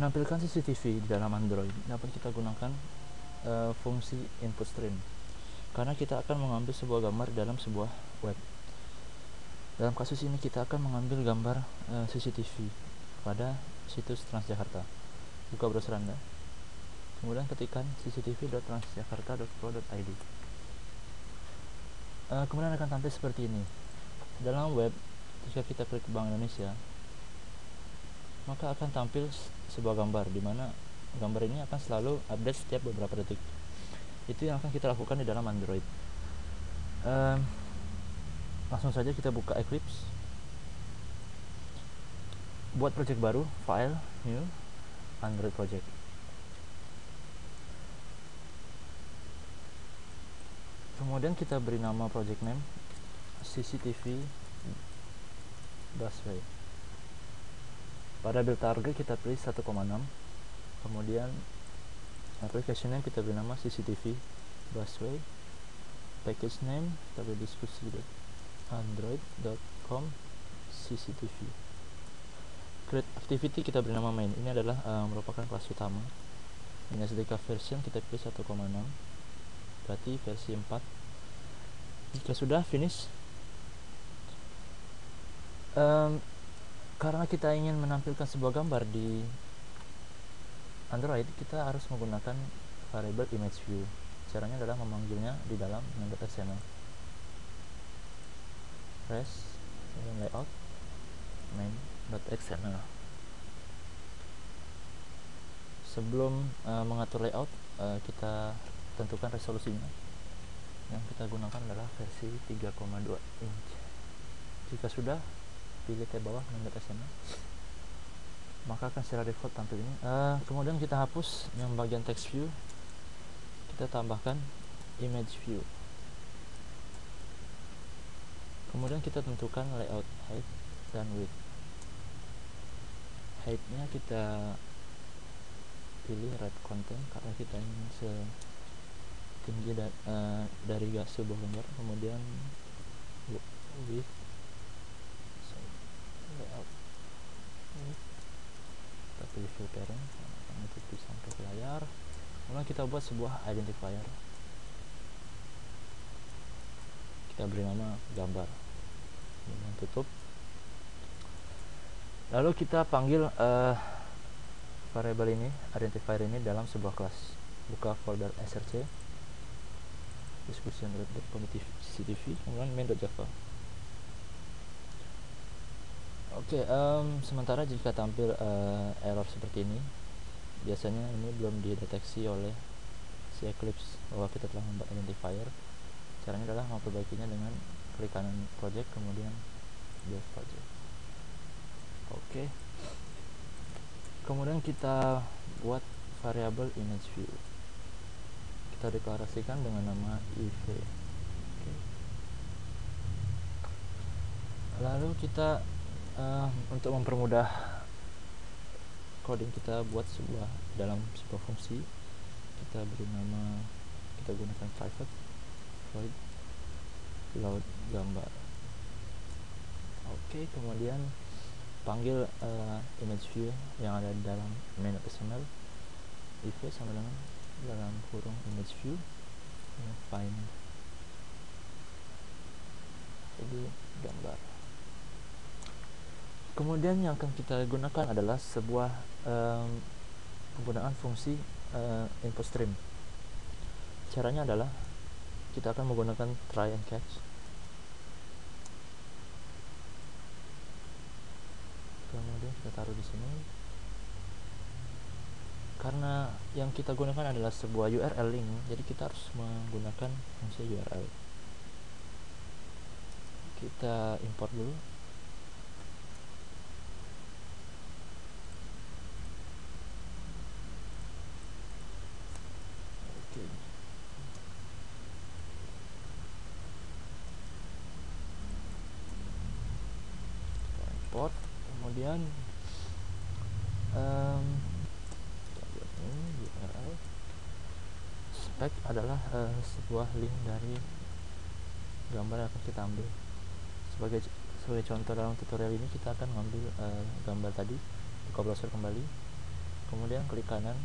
menampilkan CCTV di dalam Android dapat kita gunakan fungsi input stream, karena kita akan mengambil sebuah gambar dalam sebuah web. Dalam kasus ini kita akan mengambil gambar CCTV pada situs Transjakarta. Buka browser Anda, kemudian ketikkan cctv.transjakarta.co.id. Kemudian akan tampil seperti ini. Dalam web, jika kita klik Bank Indonesia, maka akan tampil sebuah gambar, di mana gambar ini akan selalu update setiap beberapa detik. Itu yang akan kita lakukan di dalam Android. Langsung saja kita buka Eclipse, buat project baru, file, new, Android project. Kemudian kita beri nama project name CCTV Busway. Pada build target kita pilih 1,6. Kemudian application name kita beri nama CCTV Busway. Package name kita beri diskusi.android.com CCTV. Create activity kita beri nama main. Ini adalah merupakan kelas utama. Ini SDK version kita pilih 1,6, berarti versi 4. Jika sudah finish, karena kita ingin menampilkan sebuah gambar di Android, kita harus menggunakan variable image view. Caranya adalah memanggilnya di dalam main.xml. Press layout main.xml. Sebelum mengatur layout, kita tentukan resolusinya. Yang kita gunakan adalah versi 3,2 inch. Jika sudah, pilih tab bawah main.xml, maka akan secara default tampil ini. Kemudian kita hapus yang bagian text view, kita tambahkan image view. Kemudian kita tentukan layout height dan width. Height-nya kita pilih right content karena kita ingin setinggi dari sebuah gambar. Kemudian width, layout width, kita pilih filtering menutupi sampai ke layar. Kemudian kita buat sebuah identifier, kita beri nama gambar, kemudian tutup. Lalu kita panggil variable ini, identifier ini dalam sebuah kelas. Buka folder src diskusi.android.com CCTV, kemudian main.java. Oke, sementara jika tampil error seperti ini, biasanya ini belum dideteksi oleh si Eclipse bahwa kita telah membuat identifier. Caranya adalah memperbaikinya dengan klik kanan project, kemudian build project. Oke. Kemudian kita buat variabel image view. Kita deklarasikan dengan nama iv. Oke. Lalu kita untuk mempermudah coding, kita buat dalam sebuah fungsi, kita beri nama, kita gunakan private void load gambar. Oke, kemudian panggil image view yang ada di dalam main.xml, iv sama dengan dalam kurung image view find, jadi gambar. Kemudian yang akan kita gunakan adalah sebuah penggunaan fungsi input stream. Caranya adalah kita akan menggunakan try and catch. Kemudian kita taruh di sini. Karena yang kita gunakan adalah sebuah URL link, jadi kita harus menggunakan fungsi URL. Kita import dulu. Oke. Kita import, kemudian URL spec adalah sebuah link dari gambar yang akan kita ambil. Sebagai contoh dalam tutorial ini kita akan mengambil gambar tadi. Buka browser kembali, kemudian klik kanan.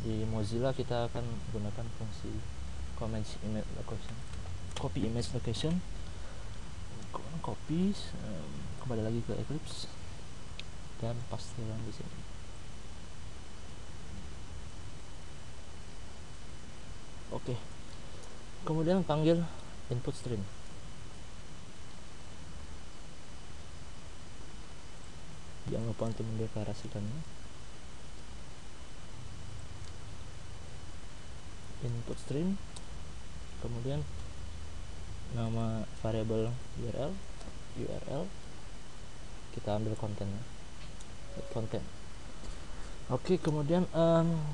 Di Mozilla kita akan gunakan fungsi copy image location. Copy, kembali lagi ke Eclipse dan pastekan di sini. Oke. Kemudian panggil input stream. Jangan lupa untuk mendeklarasikannya. Input stream, kemudian nama variabel URL kita ambil kontennya, konten. Oke, kemudian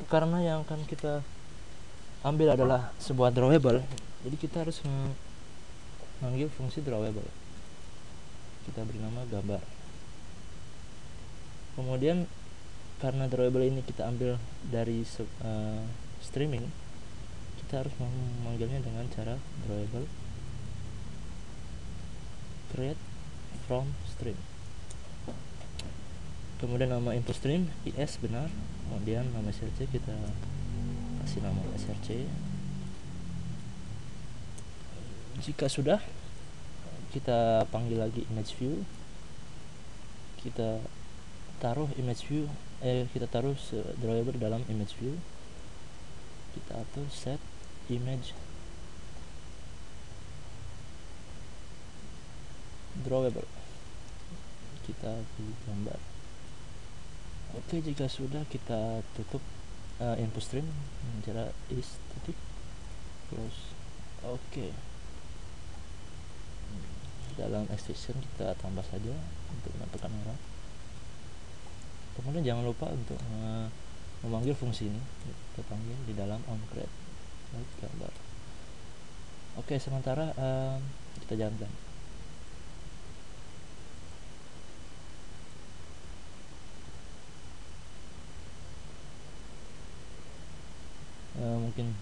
karena yang akan kita ambil adalah sebuah drawable, jadi kita harus memanggil fungsi drawable. Kita beri nama gambar. Kemudian karena drawable ini kita ambil dari streaming, kita harus memanggilnya dengan cara drawable create from stream. Kemudian nama input stream is benar, kemudian nama src kita kasih nama src. Jika sudah, kita panggil lagi image view, kita taruh image view, kita taruh drawable dalam image view, kita atur set image drawable, kita pilih gambar. Oke, jika sudah, kita tutup input stream dengan cara is titik close. Oke, dalam extension kita tambah saja untuk menentukan arah. Kemudian jangan lupa untuk memanggil fungsi ini, kita panggil di dalam onCreate gambar. Oke, sementara kita jalankan. Mungkin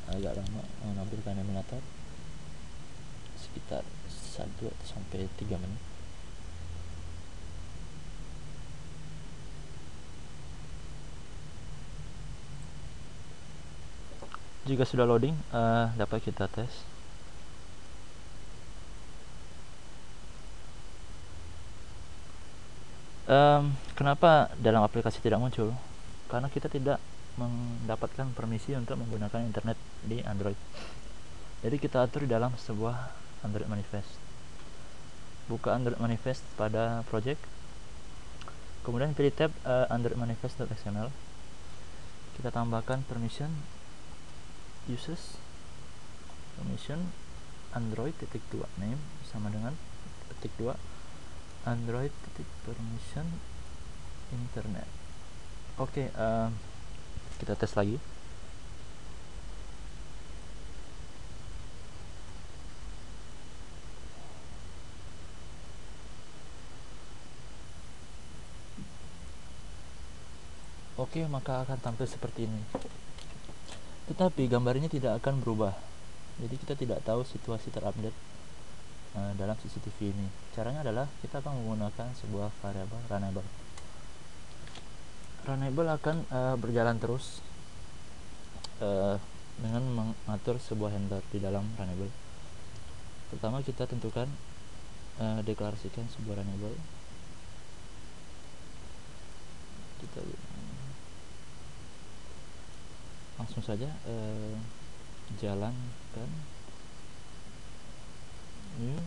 agak lama menampilkan animator, sekitar 1 sampai 3 menit. Jika sudah loading, dapat kita tes. Kenapa dalam aplikasi tidak muncul? Karena kita tidak mendapatkan permisi untuk menggunakan internet di Android. Jadi kita atur di dalam sebuah Android manifest. Buka Android manifest pada project, kemudian pilih tab Android manifest.xml. Kita tambahkan permission uses permission android.2 name sama dengan .2 android.permission internet. Oke, kita tes lagi. Oke, maka akan tampil seperti ini. Tetapi gambar ini tidak akan berubah. Jadi kita tidak tahu situasi terupdate dalam CCTV ini. Caranya adalah kita akan menggunakan sebuah variabel runnable. Runnable akan berjalan terus dengan mengatur sebuah handler di dalam runnable. Pertama kita tentukan deklarasikan sebuah runnable. Kita langsung saja jalankan new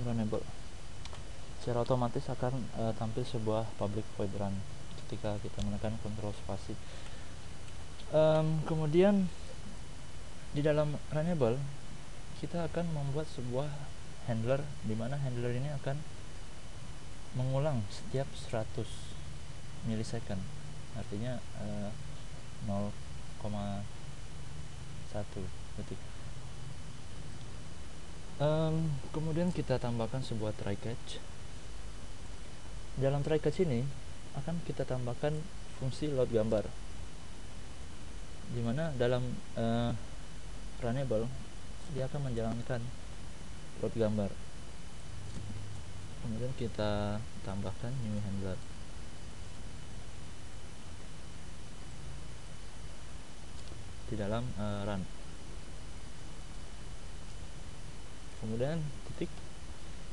runnable. Secara otomatis akan tampil sebuah public void run ketika kita menekan kontrol spasi. Kemudian di dalam runnable kita akan membuat sebuah handler, di mana handler ini akan mengulang setiap 100 milisecond, artinya 0,1 detik. Kemudian kita tambahkan sebuah try catch. Dalam try catch ini akan kita tambahkan fungsi load gambar, dimana dalam runnable dia akan menjalankan load gambar. Kemudian kita tambahkan new handler di dalam run. Kemudian titik,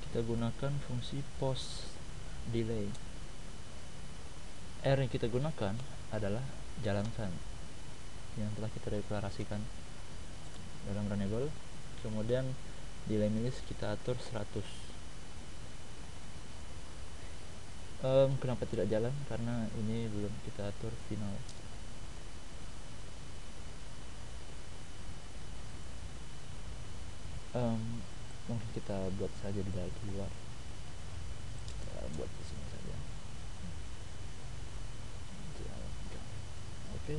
kita gunakan fungsi post delay. R yang kita gunakan adalah jalankan yang telah kita deklarasikan dalam runnable. Kemudian delay minutes kita atur 100. Kenapa tidak jalan? Karena ini belum kita atur final. Mungkin kita buat saja di luar. Kita buat di sini saja. Oke.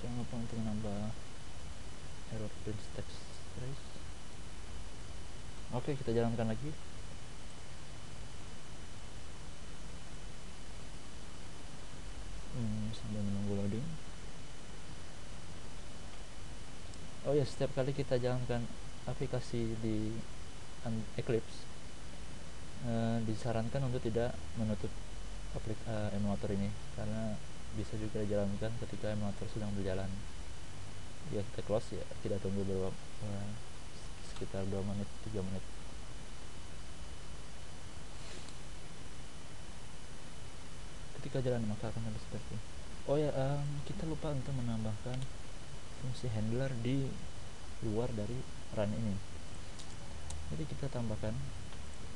Jangan lupa untuk menambah error print text trace. Oke, kita jalankan lagi. Sambil menunggu loading. Oh ya, setiap kali kita jalankan aplikasi di Eclipse, disarankan untuk tidak menutup emulator ini, karena bisa juga dijalankan ketika emulator sedang berjalan. Ya, kita close ya, kita tunggu beberapa sekitar 2 menit 3 menit. Ketika jalan maka akan ada seperti. Oh ya, kita lupa untuk menambahkan fungsi handler di luar dari run ini. Jadi kita tambahkan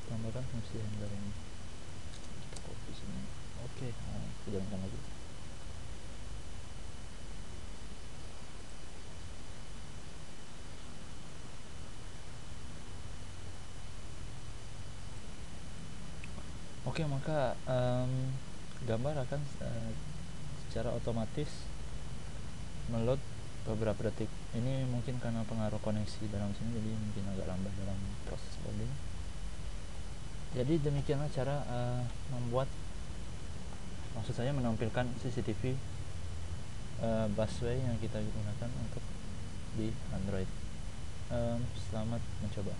fungsi handler ini. Kita copy sini. Oke, kita jalankan lagi. Oke, maka gambar akan secara otomatis meload beberapa detik. Ini mungkin karena pengaruh koneksi dalam sini, jadi mungkin agak lambat dalam proses loading. Jadi demikianlah cara maksud saya menampilkan CCTV busway yang kita gunakan untuk di Android. Selamat mencoba.